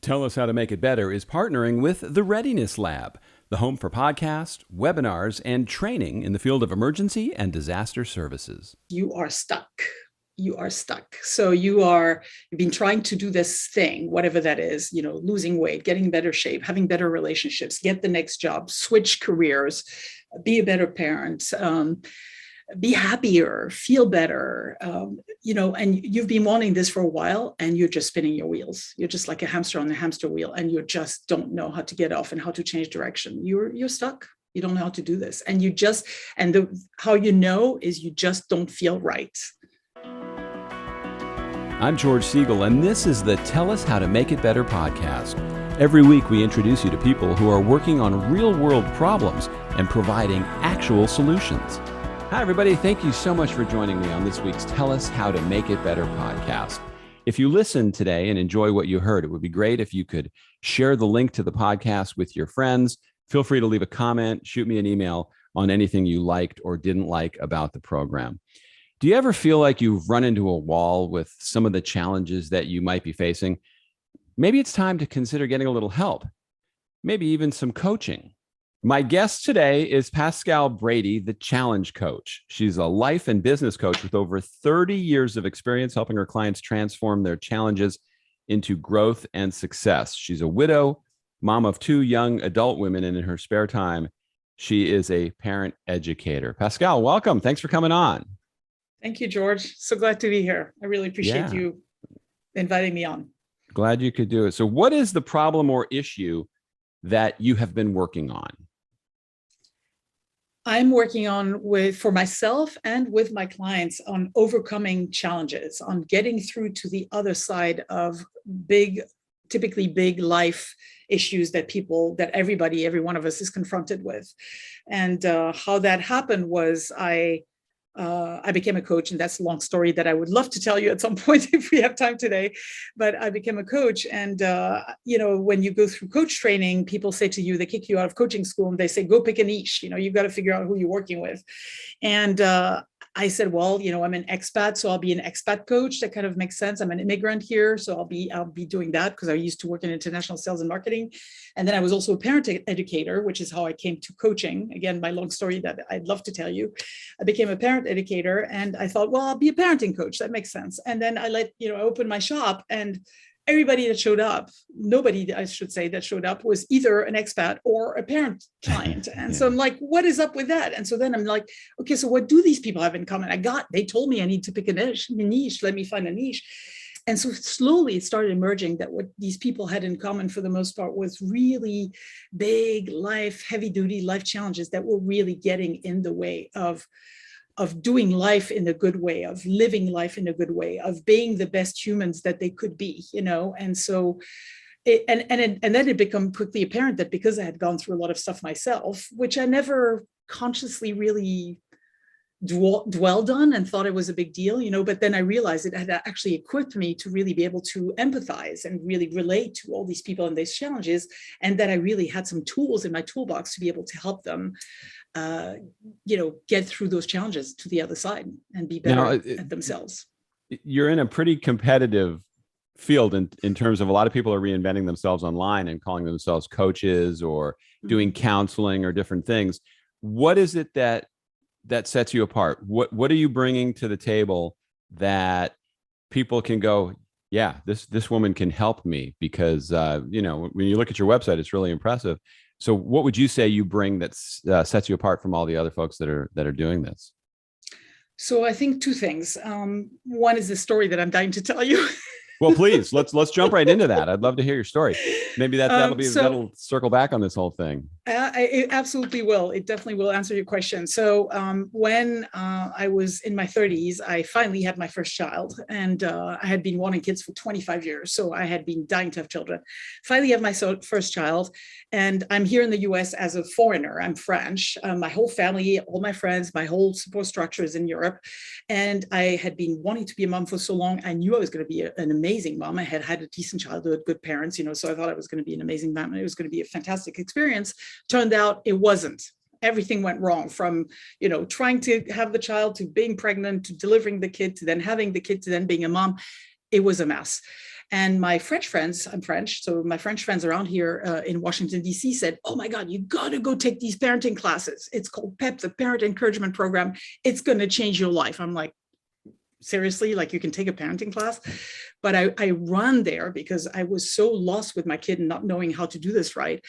Tell Us How to Make It Better is partnering with the Readiness Lab, the home for podcasts, webinars, and training in the field of emergency and disaster services. You are stuck. You are stuck. So you've been trying to do this thing, whatever that is, losing weight, getting in better shape, having better relationships, get the next job, switch careers, be a better parent, be happier, feel better, and you've been wanting this for a while and you're just spinning your wheels. You're just like a hamster on the hamster wheel and you just don't know how to get off and how to change direction. You're stuck. You don't know how to do this. And how you know is you just don't feel right. I'm George Siegel, and this is the Tell Us How to Make It Better podcast. Every week we introduce you to people who are working on real-world problems and providing actual solutions. Hi, everybody. Thank you so much for joining me on this week's Tell Us How to Make It Better podcast. If you listened today and enjoy what you heard, it would be great if you could share the link to the podcast with your friends. Feel free to leave a comment, shoot me an email on anything you liked or didn't like about the program. Do you ever feel like you've run into a wall with some of the challenges that you might be facing? Maybe it's time to consider getting a little help, maybe even some coaching. My guest today is Pascale Brady, the challenge coach. She's a life and business coach with over 30 years of experience helping her clients transform their challenges into growth and success. She's a widow, mom of 2 young adult women, and in her spare time, she is a parent educator. Pascale, welcome. Thanks for coming on. Thank you, George. So glad to be here. I really appreciate you inviting me on. Glad you could do it. So what is the problem or issue that you have been working on? I'm working on for myself and with my clients on overcoming challenges, on getting through to the other side of typically big life issues that every one of us is confronted with. And how that happened was I became a coach, and that's a long story that I would love to tell you at some point if we have time today. But I became a coach, and when you go through coach training, people say to you, they kick you out of coaching school, and they say, "Go pick a niche. You've got to figure out who you're working with." And I said, well, I'm an expat, so I'll be an expat coach. That kind of makes sense. I'm an immigrant here, so I'll be doing that because I used to work in international sales and marketing. And then I was also a parent educator, which is how I came to coaching. Again, my long story that I'd love to tell you. I became a parent educator, and I thought, well, I'll be a parenting coach. That makes sense. And then I opened my shop, and everybody that showed up, nobody, I should say, that showed up was either an expat or a parent client. And so I'm like, what is up with that? And so then I'm like, okay, so what do these people have in common? They told me I need to pick a niche, let me find a niche. And so slowly it started emerging that what these people had in common for the most part was really big heavy duty life challenges that were really getting in the way of doing life in a good way, of living life in a good way, of being the best humans that they could be, And so, then it became quickly apparent that because I had gone through a lot of stuff myself, which I never consciously really dwelled on and thought it was a big deal, but then I realized it had actually equipped me to really be able to empathize and really relate to all these people and these challenges, and that I really had some tools in my toolbox to be able to help them get through those challenges to the other side and be better at themselves. You're in a pretty competitive field in terms of a lot of people are reinventing themselves online and calling themselves coaches or doing counseling or different things. What is it that sets you apart? What are you bringing to the table that people can go, yeah, this woman can help me? Because, when you look at your website, it's really impressive. So what would you say you bring that sets you apart from all the other folks that are doing this? So I think 2 things. One is the story that I'm dying to tell you. Well, please, let's jump right into that. I'd love to hear your story. Maybe that'll circle back on this whole thing. It absolutely will. It definitely will answer your question. So when I was in my 30s, I finally had my first child, and I had been wanting kids for 25 years. So I had been dying to have children. Finally have my first child, and I'm here in the US as a foreigner. I'm French. My whole family, all my friends, my whole support structure is in Europe. And I had been wanting to be a mom for so long. I knew I was going to be an amazing mom. I had had a decent childhood, good parents, so I thought I was going to be an amazing mom. And it was going to be a fantastic experience. Turned out it wasn't. Everything went wrong, from, trying to have the child, to being pregnant, to delivering the kid, to then having the kid, to then being a mom. It was a mess. And my French friends, I'm French, so my French friends around here in Washington, D.C. said, oh my God, you got to go take these parenting classes. It's called PEP, the Parent Encouragement Program. It's going to change your life. I'm like, seriously, like you can take a parenting class? But I run there because I was so lost with my kid and not knowing how to do this right.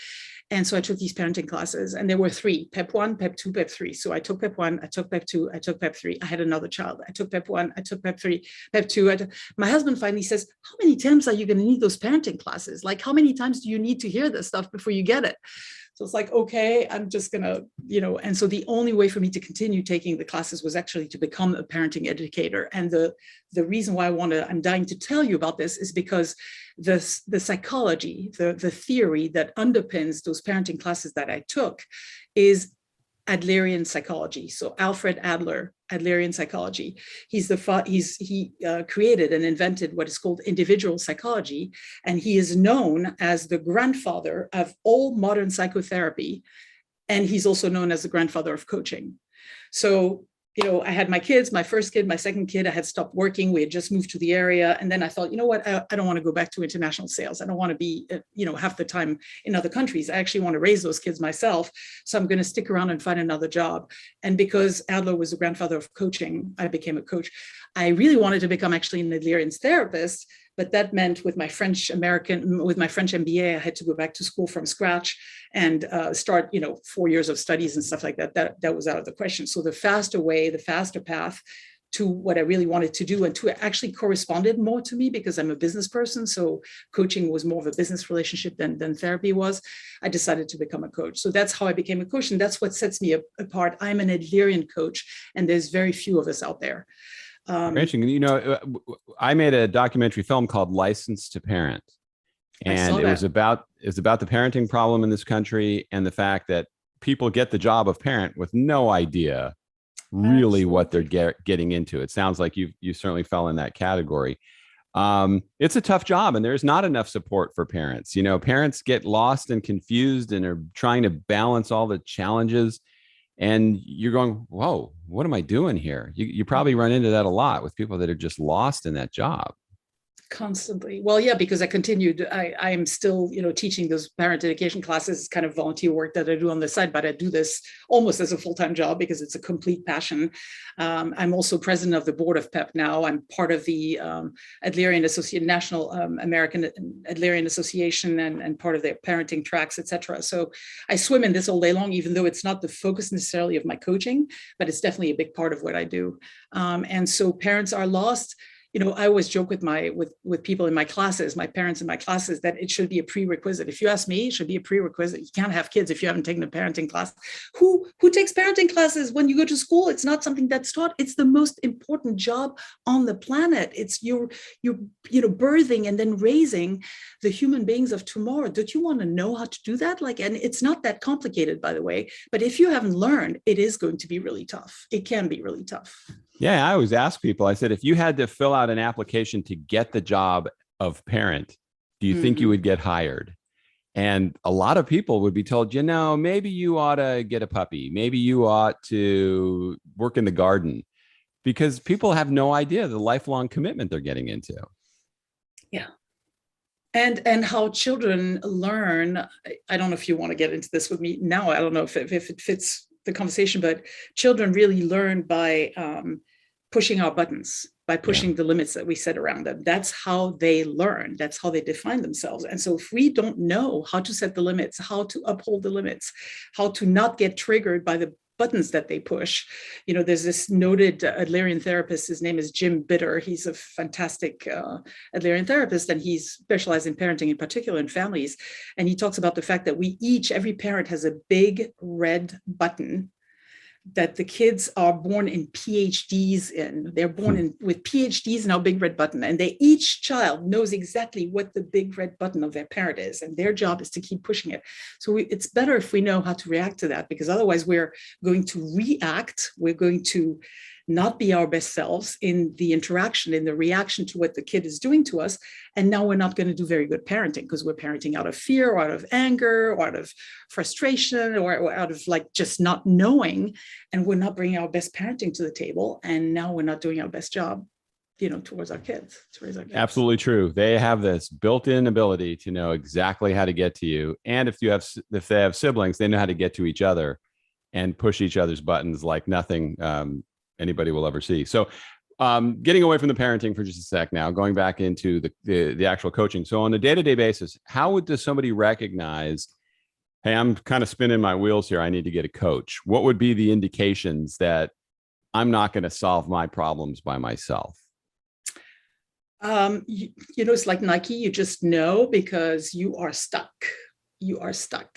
And so I took these parenting classes, and there were three: PEP 1, PEP 2, PEP 3. So I took PEP 1, I took PEP 2, I took PEP 3. I had another child. I took PEP 1, I took PEP 3, PEP 2. My husband finally says, how many times are you going to need those parenting classes? Like, how many times do you need to hear this stuff before you get it? So it's like, okay, I'm just going to, and so the only way for me to continue taking the classes was actually to become a parenting educator. And the reason why I'm dying to tell you about this is because the psychology, the theory that underpins those parenting classes that I took is Adlerian psychology. So Alfred Adler, Adlerian psychology. He created and invented what is called individual psychology, and he is known as the grandfather of all modern psychotherapy, and he's also known as the grandfather of coaching. So I had my kids, my first kid, my second kid. I had stopped working. We had just moved to the area. And then I thought, you know what? I don't want to go back to international sales. I don't want to be, half the time in other countries. I actually want to raise those kids myself. So I'm going to stick around and find another job. And because Adler was the grandfather of coaching, I became a coach. I really wanted to become actually an Adlerian therapist, but that meant with my French MBA, I had to go back to school from scratch and start, 4 years of studies and stuff like that. That was out of the question. So the faster path to what I really wanted to do, and to actually corresponded more to me because I'm a business person. So coaching was more of a business relationship than therapy was. I decided to become a coach. So that's how I became a coach. And that's what sets me apart. I'm an Adlerian coach, and there's very few of us out there. Interesting. I made a documentary film called License to Parent, and it was about the parenting problem in this country and the fact that people get the job of parent with no idea really what they're getting into. It sounds like you certainly fell in that category. It's a tough job, and there's not enough support for parents. Parents get lost and confused and are trying to balance all the challenges. And you're going, whoa, what am I doing here? You probably run into that a lot with people that are just lost in that job. Constantly. Well, yeah, because I continued. I am still, teaching those parent education classes, kind of volunteer work that I do on the side, but I do this almost as a full-time job because it's a complete passion. I'm also president of the board of PEP now. I'm part of the Adlerian Association, National American Adlerian Association, and part of their parenting tracks, etc. So I swim in this all day long, even though it's not the focus necessarily of my coaching, but it's definitely a big part of what I do. And so parents are lost. I always joke with people in my classes, my parents in my classes, that it should be a prerequisite. If you ask me, it should be a prerequisite. You can't have kids if you haven't taken a parenting class. Who takes parenting classes when you go to school? It's not something that's taught. It's the most important job on the planet. It's you're birthing and then raising the human beings of tomorrow. Don't you want to know how to do that? And it's not that complicated, by the way. But if you haven't learned, it is going to be really tough. It can be really tough. Yeah, I always ask people, I said, if you had to fill out an application to get the job of parent, do you think you would get hired? And a lot of people would be told, maybe you ought to get a puppy. Maybe you ought to work in the garden, because people have no idea the lifelong commitment they're getting into. Yeah. And how children learn. I don't know if you want to get into this with me now. I don't know if it fits the conversation, but children really learn by pushing our buttons, by pushing the limits that we set around them. That's how they learn. That's how they define themselves. And so if we don't know how to set the limits, how to uphold the limits, how to not get triggered by the buttons that they push. There's this noted Adlerian therapist. His name is Jim Bitter. He's a fantastic Adlerian therapist, and he's specialized in parenting, in particular in families. And he talks about the fact that every parent has a big red button that the kids are born in PhDs in. They're born with PhDs in our big red button, and each child knows exactly what the big red button of their parent is, and their job is to keep pushing it. So it's better if we know how to react to that, because otherwise we're going to react. We're going to not be our best selves in the interaction, in the reaction to what the kid is doing to us. And now we're not going to do very good parenting, because we're parenting out of fear, or out of anger, or out of frustration, or out of just not knowing. And we're not bringing our best parenting to the table. And now we're not doing our best job. towards our kids, to raise our kids. Absolutely true. They have this built-in ability to know exactly how to get to you. And if they have siblings, they know how to get to each other and push each other's buttons like nothing anybody will ever see. So getting away from the parenting for just a sec now, going back into the actual coaching. So on a day-to-day basis, does somebody recognize, hey, I'm kind of spinning my wheels here, I need to get a coach? What would be the indications that I'm not going to solve my problems by myself? It's like Nike, you just know because you are stuck.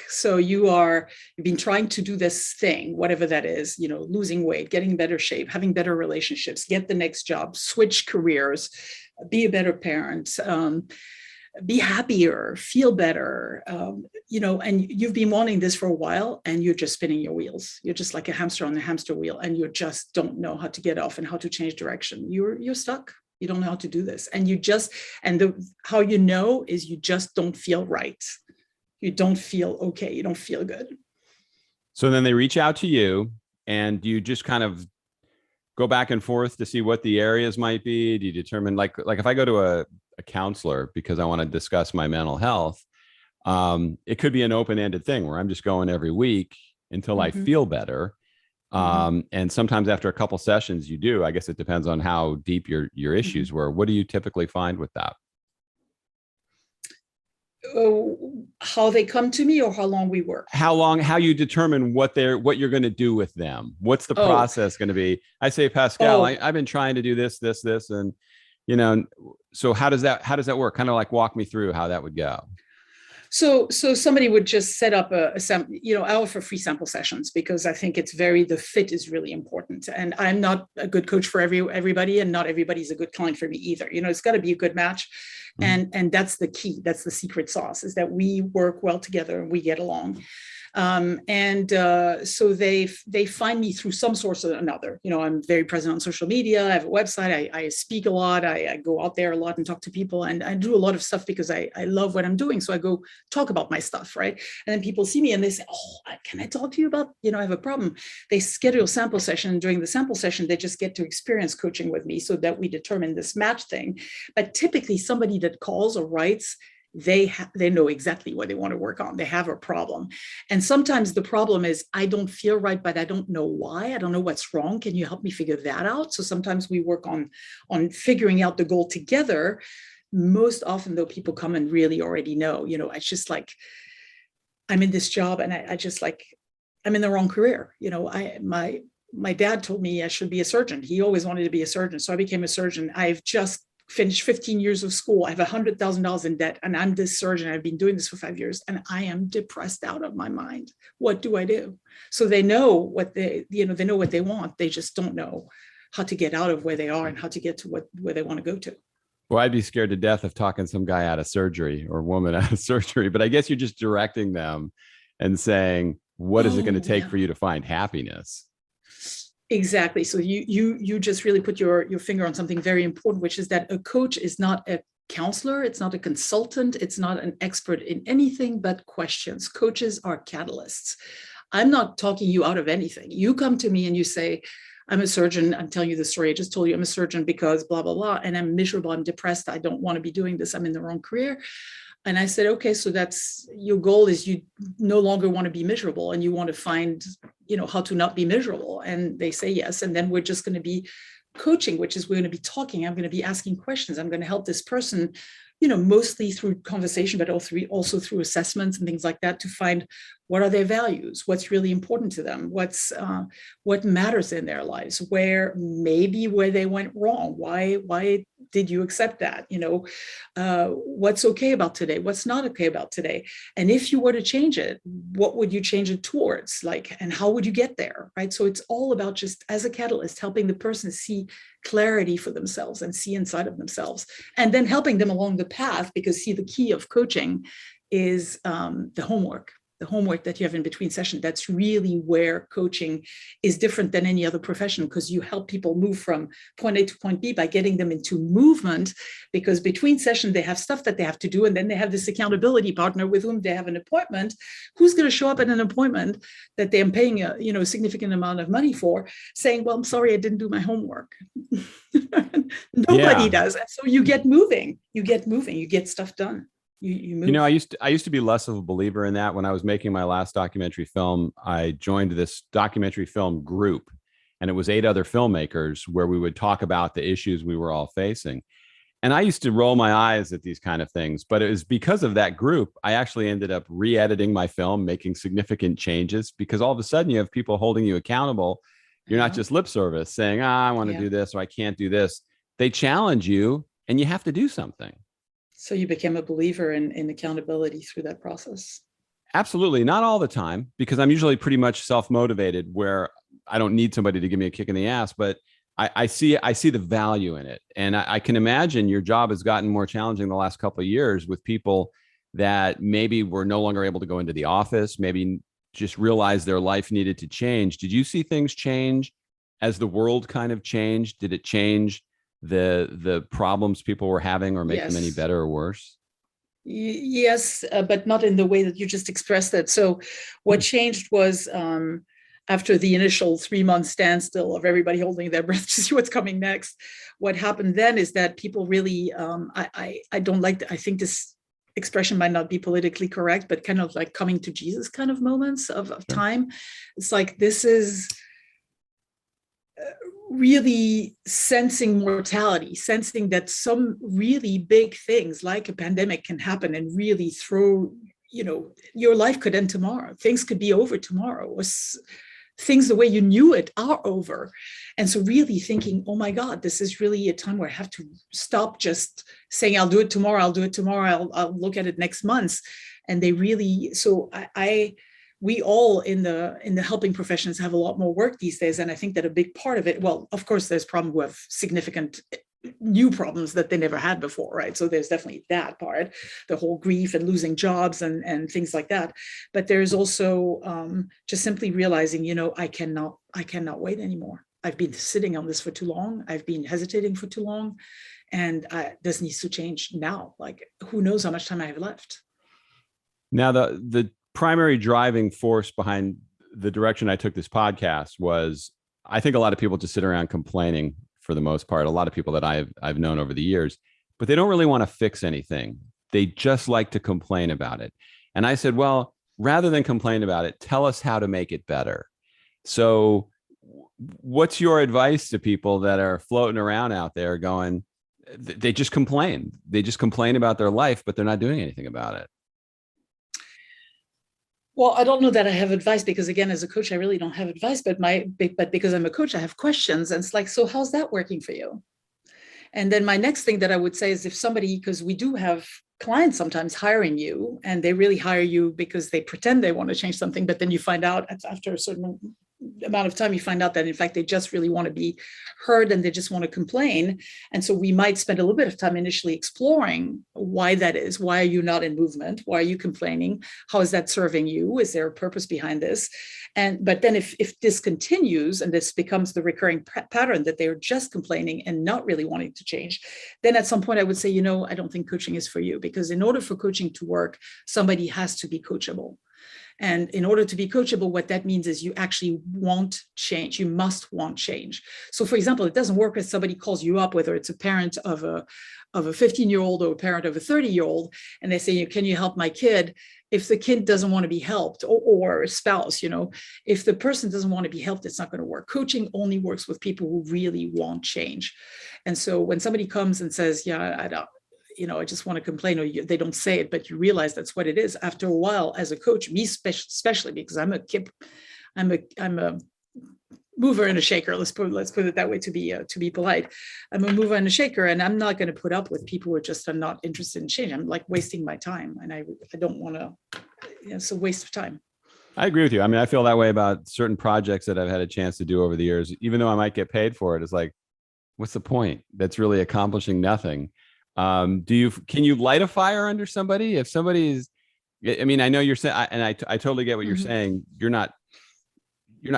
So you've been trying to do this thing, whatever that is, losing weight, getting in better shape, having better relationships, get the next job, switch careers, be a better parent, be happier, feel better, and you've been wanting this for a while and you're just spinning your wheels. You're just like a hamster on the hamster wheel and you just don't know how to get off and how to change direction. You're stuck. You don't know how to do this. And how you know is you just don't feel right. You don't feel okay. You don't feel good. So then they reach out to you and you just kind of go back and forth to see what the areas might be. Do you determine, like if I go to a counselor because I want to discuss my mental health, it could be an open-ended thing where I'm just going every week until I feel better. And sometimes after a couple sessions you do. I guess it depends on how deep your issues were. What do you typically find with that? How they come to me or how long we work? How you determine what you're going to do with them. What's the process going to be? I say, Pascale, I've been trying to do this, and so how does that work? Kind of like walk me through how that would go. So somebody would just set up I offer free sample sessions because I think the fit is really important. And I'm not a good coach for everybody, and not everybody's a good client for me either. It's got to be a good match. And that's the key. That's the secret sauce, is that we work well together and we get along. So they find me through some source or another. I'm very present on social media. I have a website. I speak a lot. I go out there a lot and talk to people, and I do a lot of stuff because I love what I'm doing. So I go talk about my stuff, right? And then people see me and they say, "Oh, can I talk to you about, I have a problem." They schedule a sample session. During the sample session, they just get to experience coaching with me so that we determine this match thing. But typically somebody that calls or writes, they know exactly what they want to work on. They have a problem. And sometimes the problem is, I don't feel right, but I don't know why. I don't know what's wrong. Can you help me figure that out? So sometimes we work on figuring out the goal together. Most often though, people come and really already know, it's just like, I'm in this job and I'm in the wrong career. My dad told me I should be a surgeon. He always wanted to be a surgeon. So I became a surgeon. I've just finished 15 years of school. I have $100,000 in debt, and I'm this surgeon. I've been doing this for 5 years, and I am depressed out of my mind. What do I do? So they know what they know what they want. They just don't know how to get out of where they are and how to get to where they want to go to. Well, I'd be scared to death of talking some guy out of surgery or woman out of surgery, but I guess you're just directing them and saying, what is it going to take for you to find happiness? Exactly. So you just really put your finger on something very important, which is that a coach is not a counselor. It's not a consultant. It's not an expert in anything but questions. Coaches are catalysts. I'm not talking you out of anything. You come to me and you say, I'm a surgeon. I'm telling you the story. I just told you I'm a surgeon because blah, blah, blah. And I'm miserable. I'm depressed. I don't want to be doing this. I'm in the wrong career. And I said, okay, so that's your goal, is you no longer want to be miserable and you want to find, how to not be miserable. And they say yes. And then we're just going to be coaching, which is we're going to be talking. I'm going to be asking questions. I'm going to help this person, mostly through conversation, but also through assessments and things like that, to find what are their values, what's really important to them, what matters in their lives, where they went wrong. Why did you accept that? What's okay about today? What's not okay about today? And if you were to change it, what would you change it towards? And how would you get there? Right. So it's all about, just as a catalyst, helping the person see clarity for themselves and see inside of themselves, and then helping them along the path, because the key of coaching is the homework. the homework that you have in between session. That's really where coaching is different than any other profession, because you help people move from point A to point B by getting them into movement, because between session they have stuff that they have to do, and then they have this accountability partner with whom they have an appointment, who's going to show up at an appointment that they're paying a significant amount of money for, saying, well, I'm sorry, I didn't do my homework. Nobody does. And so you get moving, you get stuff done. You move. I used to be less of a believer in that. When I was making my last documentary film, I joined this documentary film group, and it was 8 other filmmakers where we would talk about the issues we were all facing. And I used to roll my eyes at these kind of things, but it was because of that group, I actually ended up re-editing my film, making significant changes, because all of a sudden you have people holding you accountable. You're not just lip service saying, I want to do this, or I can't do this. They challenge you and you have to do something. So you became a believer in accountability through that process? Absolutely. Not all the time, because I'm usually pretty much self-motivated, where I don't need somebody to give me a kick in the ass, but I see the value in it. And I can imagine your job has gotten more challenging the last couple of years with people that maybe were no longer able to go into the office, maybe just realized their life needed to change. Did you see things change as the world kind of changed? Did it change the problems people were having, or make them any better or worse? Yes, but not in the way that you just expressed it. So what changed was, after the initial 3-month standstill of everybody holding their breath to see what's coming next, what happened then is that people really, I don't like, I think this expression might not be politically correct, but kind of like coming to Jesus kind of moments of time. It's like, this is really sensing mortality, sensing that some really big things like a pandemic can happen and really throw, your life could end tomorrow. Things could be over tomorrow, or things the way you knew it are over. And so really thinking, oh my God, this is really a time where I have to stop just saying, I'll do it tomorrow, I'll look at it next month. And they really, so we all in the helping professions have a lot more work these days. And I think that a big part of it, well, of course, there's problems who have significant new problems that they never had before, right? So there's definitely that part, the whole grief and losing jobs and things like that. But there's also just simply realizing, I cannot wait anymore. I've been sitting on this for too long. I've been hesitating for too long. And this needs to change now. Like, who knows how much time I have left. Now, the primary driving force behind the direction I took this podcast was, I think a lot of people just sit around complaining for the most part. A lot of people that I've known over the years, but they don't really want to fix anything. They just like to complain about it. And I said, well, rather than complain about it, tell us how to make it better. So what's your advice to people that are floating around out there going, they just complain. They just complain about their life, but they're not doing anything about it? Well, I don't know that I have advice, because again, as a coach, I really don't have advice, but because I'm a coach, I have questions. And it's like, so how's that working for you? And then my next thing that I would say is, if somebody, because we do have clients sometimes hiring you, and they really hire you because they pretend they want to change something, but then you find out after a certain amount of time, you find out that in fact they just really want to be heard and they just want to complain. And so we might spend a little bit of time initially exploring why that is. Why are you not in movement? Why are you complaining? How is that serving you? Is there a purpose behind this? But then if this continues and this becomes the recurring pattern that they're just complaining and not really wanting to change, then at some point I would say, I don't think coaching is for you, because in order for coaching to work, somebody has to be coachable. And in order to be coachable, what that means is you actually want change. You must want change. So for example, it doesn't work if somebody calls you up, whether it's a parent of a 15-year-old or a parent of a 30-year-old, and they say, can you help my kid? If the kid doesn't want to be helped, or a spouse, if the person doesn't want to be helped, it's not going to work. Coaching only works with people who really want change. And so when somebody comes and says, I just want to complain, or they don't say it, but you realize that's what it is. After a while, as a coach, me especially, because I'm a mover and a shaker. Let's put it that way, to be polite. I'm a mover and a shaker, and I'm not going to put up with people who are not interested in change. I'm like wasting my time, and I don't want to. It's a waste of time. I agree with you. I mean, I feel that way about certain projects that I've had a chance to do over the years. Even though I might get paid for it, it's like, what's the point? That's really accomplishing nothing. Can you light a fire under somebody? If somebody's I mean, I know you're saying, and I totally get what you're Mhm. saying. You're not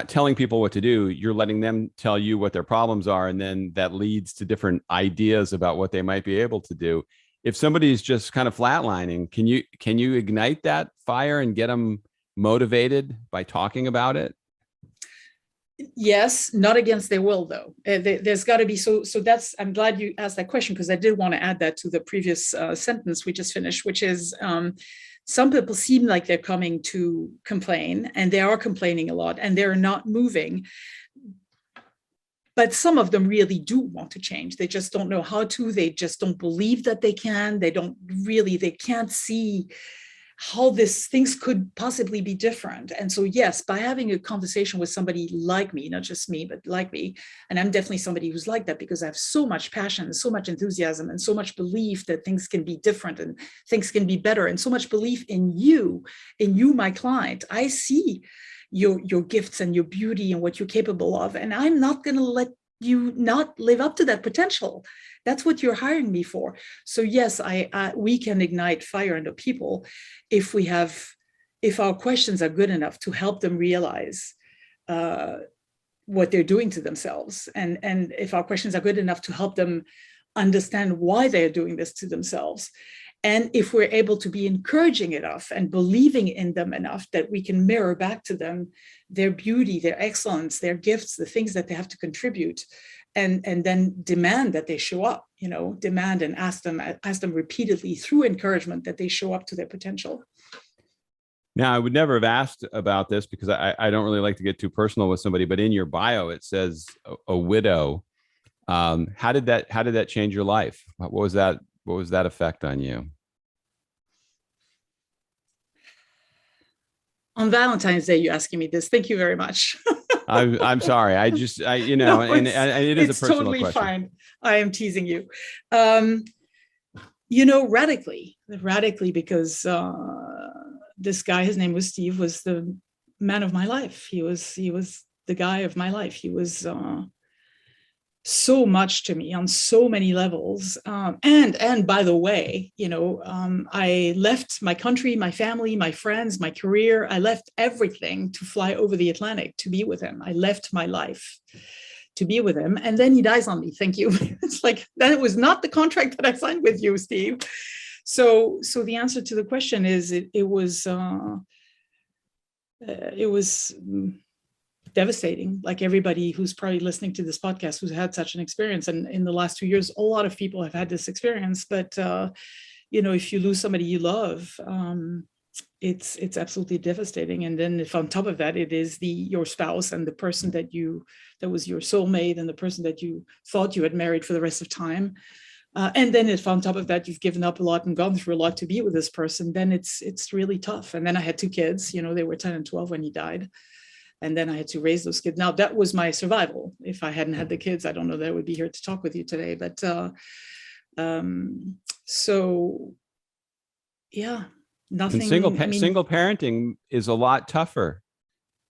telling people what to do. You're letting them tell you what their problems are, and then that leads to different ideas about what they might be able to do. If somebody's just kind of flatlining, can you ignite that fire and get them motivated by talking about it? Yes, not against their will, though. There's got to be so. That's, I'm glad you asked that question, because I did want to add that to the previous sentence we just finished, which is some people seem like they're coming to complain, and they are complaining a lot, and they're not moving. But some of them really do want to change. They just don't know how to. They just don't believe that they can. They can't see how this things could possibly be different. And so, yes, by having a conversation with somebody like me, not just me, but like me, and I'm definitely somebody who's like that, because I have so much passion, so much enthusiasm, and so much belief that things can be different and things can be better, and so much belief in you, my client. I see your gifts and your beauty and what you're capable of, and I'm not going to let you not live up to that potential. That's what you're hiring me for. So yes, we can ignite fire into people if our questions are good enough to help them realize what they're doing to themselves, and if our questions are good enough to help them understand why they're doing this to themselves. And if we're able to be encouraging enough and believing in them enough that we can mirror back to them their beauty, their excellence, their gifts, the things that they have to contribute, and then demand that they show up, demand and ask them repeatedly through encouragement that they show up to their potential. Now, I would never have asked about this because I don't really like to get too personal with somebody, but in your bio, it says a widow. How did that change your life? What was that effect on you? On Valentine's Day, you're asking me this. Thank you very much. I'm sorry. No, and it is a it's personal totally question. fine. I am teasing you. Radically, because this guy, his name was Steve, was the man of my life. He was the guy of my life. He was so much to me on so many levels. And by the way, I left my country, my family, my friends, my career. I left everything to fly over the Atlantic to be with him. I left my life to be with him. And then he dies on me. Thank you. It's like, that was not the contract that I signed with you, Steve. So the answer to the question is it was devastating, like everybody who's probably listening to this podcast who's had such an experience. And in the last 2 years, a lot of people have had this experience. But if you lose somebody you love, it's absolutely devastating. And then if on top of that it is your spouse and the person that was your soulmate and the person that you thought you had married for the rest of time, and then if on top of that you've given up a lot and gone through a lot to be with this person, then it's really tough. And then I had 2 kids, they were 10 and 12 when he died. And then I had to raise those kids. Now, that was my survival. If I hadn't had the kids, I don't know that I would be here to talk with you today. But so, yeah, nothing. And single parenting is a lot tougher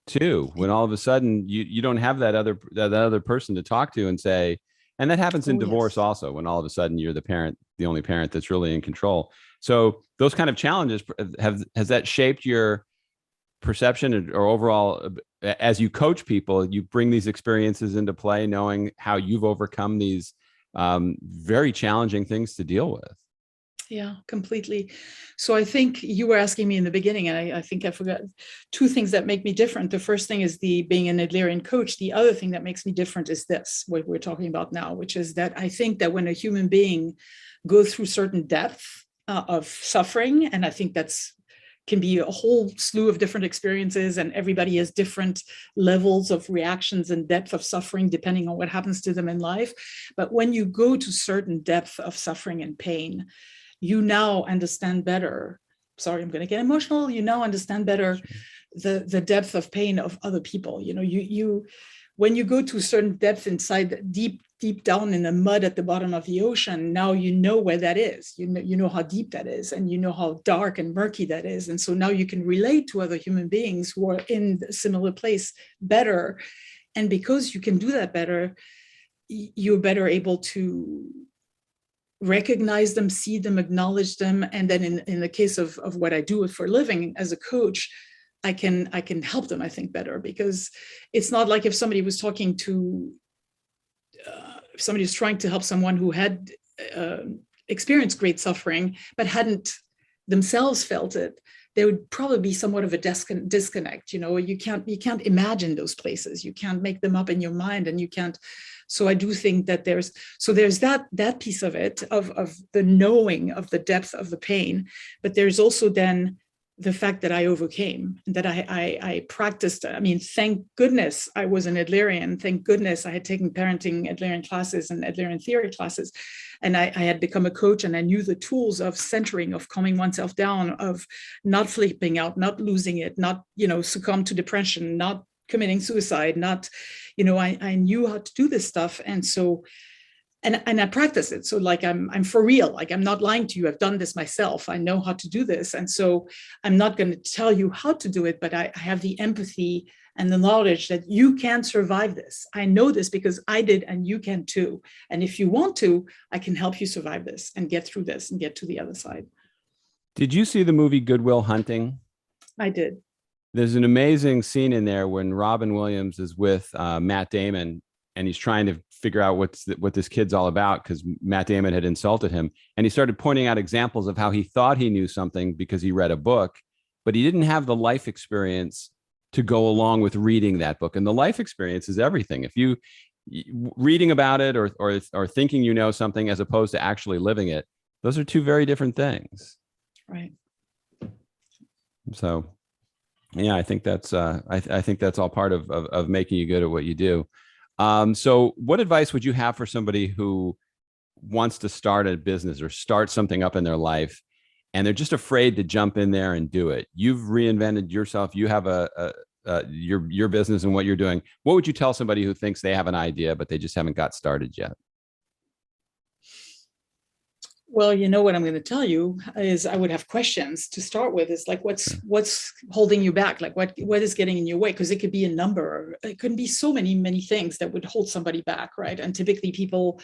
too. When all of a sudden you don't have that other person to talk to and say, and that happens in divorce yes. also. When all of a sudden you're the only parent that's really in control. So those kind of challenges has that shaped your perception or overall, as you coach people, you bring these experiences into play, knowing how you've overcome these very challenging things to deal with. Yeah, completely. So I think you were asking me in the beginning, and I think I forgot 2 things that make me different. The first thing is being an Adlerian coach. The other thing that makes me different is this, what we're talking about now, which is that I think that when a human being goes through certain depth of suffering, and I think that's can be a whole slew of different experiences, and everybody has different levels of reactions and depth of suffering depending on what happens to them in life. But when you go to certain depth of suffering and pain, you now understand better. Sorry, I'm going to get emotional. You now understand better the depth of pain of other people. You when you go to a certain depth inside, deep down in the mud at the bottom of the ocean, now you know where that is. You know how deep that is, and you know how dark and murky that is. And so now you can relate to other human beings who are in a similar place better. And because you can do that better, you're better able to recognize them, see them, acknowledge them. And then in the case of what I do for a living as a coach, I can help them, I think, better, because it's not like if somebody was talking to, if somebody was trying to help someone who had experienced great suffering, but hadn't themselves felt it, there would probably be somewhat of a disconnect. You can't imagine those places. You can't make them up in your mind, and you can't. So I do think that there's that piece of it, of the knowing of the depth of the pain, but there's also then the fact that I overcame, that I practiced. I mean, thank goodness I was an Adlerian. Thank goodness I had taken parenting Adlerian classes and Adlerian theory classes. And I had become a coach, and I knew the tools of centering, of calming oneself down, of not flipping out, not losing it, not, succumb to depression, not committing suicide, not, I knew how to do this stuff. And so, and I practice it. So like, I'm for real, like I'm not lying to you. I've done this myself. I know how to do this. And so I'm not going to tell you how to do it, but I have the empathy and the knowledge that you can survive this. I know this because I did, and you can too. And if you want to, I can help you survive this and get through this and get to the other side. Did you see the movie Good Will Hunting? I did. There's an amazing scene in there when Robin Williams is with Matt Damon, and he's trying to figure out what this kid's all about, because Matt Damon had insulted him. And he started pointing out examples of how he thought he knew something because he read a book, but he didn't have the life experience to go along with reading that book. And the life experience is everything. If you reading about it or thinking you know something as opposed to actually living it, those are two very different things. Right. So, yeah, I think that's I think that's all part of making you good at what you do. So what advice would you have for somebody who wants to start a business or start something up in their life, and they're just afraid to jump in there and do it? You've reinvented yourself. You have your business and what you're doing. What would you tell somebody who thinks they have an idea, but they just haven't got started yet? Well, what I'm going to tell you is I would have questions to start with. Is like, what's holding you back? Like what is getting in your way? Because it could be a number. It could be so many things that would hold somebody back, right? And typically people,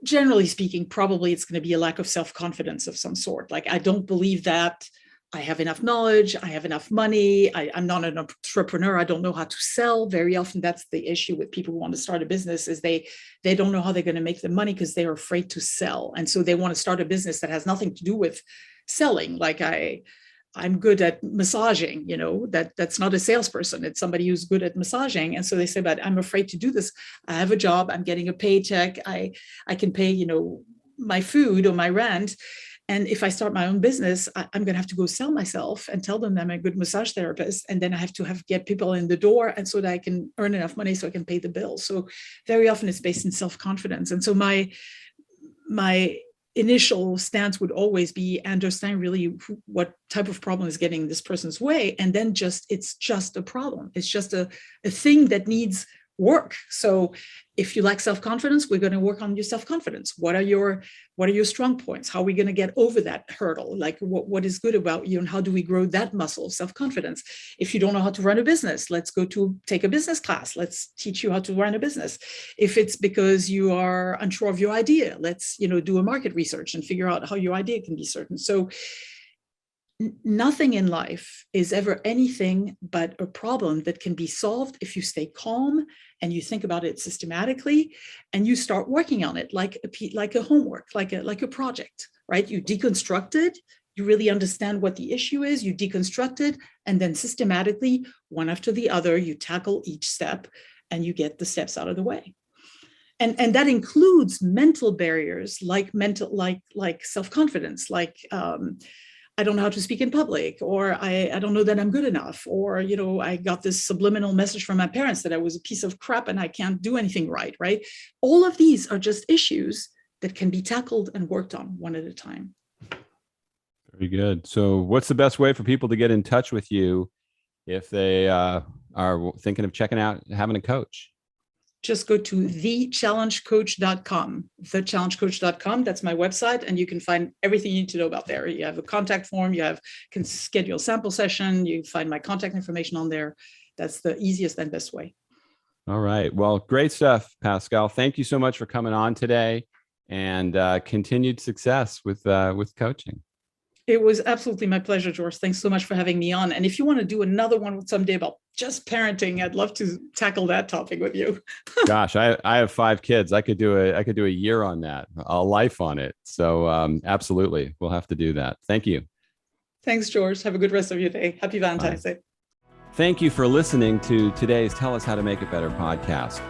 generally speaking, probably it's going to be a lack of self-confidence of some sort. Like, I don't believe that I have enough knowledge, I have enough money, I'm not an entrepreneur, I don't know how to sell. Very often that's the issue with people who want to start a business, is they don't know how they're going to make the money because they're afraid to sell. And so they want to start a business that has nothing to do with selling. Like I'm good at massaging, that's not a salesperson, it's somebody who's good at massaging. And so they say, but I'm afraid to do this. I have a job, I'm getting a paycheck, I can pay, my food or my rent. And if I start my own business, I'm going to have to go sell myself and tell them I'm a good massage therapist. And then I have to get people in the door, and so that I can earn enough money so I can pay the bills. So very often it's based in self-confidence. And so my initial stance would always be understand really what type of problem is getting in this person's way. And then it's just a problem. It's just a thing that needs work. So if you lack self-confidence, we're going to work on your self-confidence. What are your strong points? How are we going to get over that hurdle? Like what is good about you, and how do we grow that muscle of self-confidence? If you don't know how to run a business, let's go to take a business class. Let's teach you how to run a business. If it's because you are unsure of your idea, let's, do a market research and figure out how your idea can be certain. So nothing in life is ever anything but a problem that can be solved if you stay calm and you think about it systematically and you start working on it like a homework, like a project, right? You deconstruct it, you really understand what the issue is, you deconstruct it, and then systematically, one after the other, you tackle each step and you get the steps out of the way. And that includes mental barriers like self-confidence, like I don't know how to speak in public, or I don't know that I'm good enough, or, I got this subliminal message from my parents that I was a piece of crap and I can't do anything right? All of these are just issues that can be tackled and worked on one at a time. Very good. So what's the best way for people to get in touch with you if they are thinking of checking out having a coach? Just go to thechallengecoach.com, thechallengecoach.com. That's my website. And you can find everything you need to know about there. You have a contact form, can schedule a sample session. You find my contact information on there. That's the easiest and best way. All right. Well, great stuff, Pascale. Thank you so much for coming on today. and continued success with coaching. It was absolutely my pleasure, George. Thanks so much for having me on. And if you want to do another one someday about just parenting, I'd love to tackle that topic with you. Gosh, I have 5 kids. I could do a year on that, a life on it. So absolutely, we'll have to do that. Thank you. Thanks, George. Have a good rest of your day. Happy Valentine's Day. Thank you for listening to today's Tell Us How to Make It Better podcast.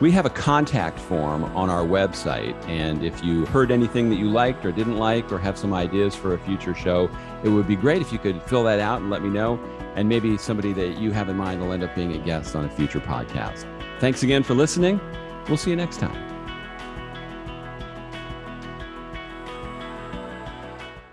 We have a contact form on our website, and if you heard anything that you liked or didn't like or have some ideas for a future show, it would be great if you could fill that out and let me know, and maybe somebody that you have in mind will end up being a guest on a future podcast. Thanks again for listening. We'll see you next time.